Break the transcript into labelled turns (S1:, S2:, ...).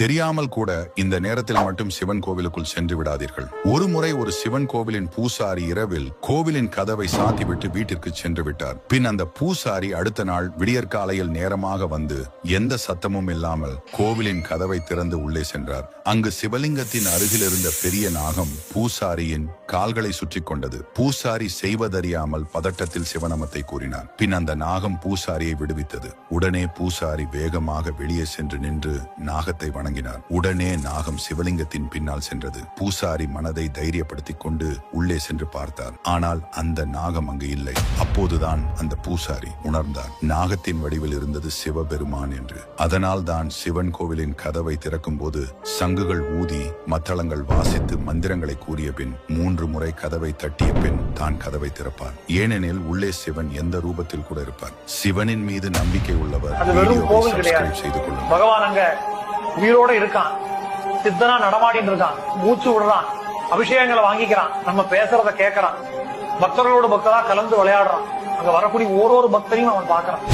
S1: தெரியாமல் கூட இந்த நேரத்தில் மட்டும் சிவன் கோவிலுக்குள் சென்று விடாதீர்கள். ஒரு முறை ஒரு சிவன் கோவிலின் பூசாரி இரவில் கோவிலின் கதவை சாத்திவிட்டு வீட்டிற்கு சென்று விட்டார். பின் அந்த பூசாரி அடுத்த நாள் விடியற்காலையில் நேரமாக வந்து எந்த சத்தமும் இல்லாமல் கோவிலின் கதவை திறந்து உள்ளே சென்றார். அங்கு சிவலிங்கத்தின் அருகில் இருந்த பெரிய நாகம் பூசாரியின் கால்களை சுற்றி கொண்டது. பூசாரி செய்வதறியாமல் பதட்டத்தில் சிவநாமத்தை கூறினார். பின் அந்த நாகம் பூசாரியை விடுவித்தது. உடனே பூசாரி வேகமாக வெளியே சென்று நின்று நாகத்தை வணங்கினார். உடனே நாகம் சிவலிங்கத்தின் பின்னால் சென்றது. பூசாரி மனதை தைரியப்படுத்திக் கொண்டு உள்ளே சென்று பார்த்தார். ஆனால் அந்த நாகம் அங்கு இல்லை. அப்போதுதான் அந்த பூசாரி உணர்ந்தார், நாகத்தின் வடிவில் இருந்தது சிவபெருமான் என்று. அதனால் தான் சிவன் கோவிலின் கதவை திறக்கும் போது சங்குகள் ஊதி மத்தளங்கள் வாசித்து மந்திரங்களை கூறிய பின் 3 முறை கதவை தட்டிய பின் தான் கதவை திறப்பார். ஏனெனில் உள்ளே சிவன் எந்த ரூபத்தில் கூட இருப்பார். சிவனின் மீது நம்பிக்கை உள்ளவர் செய்து கொள்ளும்.
S2: பகவான் அங்க உயிரோட இருக்கான், சித்தனா நடமாடிட்டு இருக்கான், மூச்சு விடுறான், அபிஷேகங்களை வாங்கிக்கிறான், நம்ம பேசுறத கேட்கறான், பக்தர்களோட பக்தரா கலந்து விளையாடுறான். அங்க வரக்கூடிய ஒரு பக்தரையும் அவன் பாக்குறான்.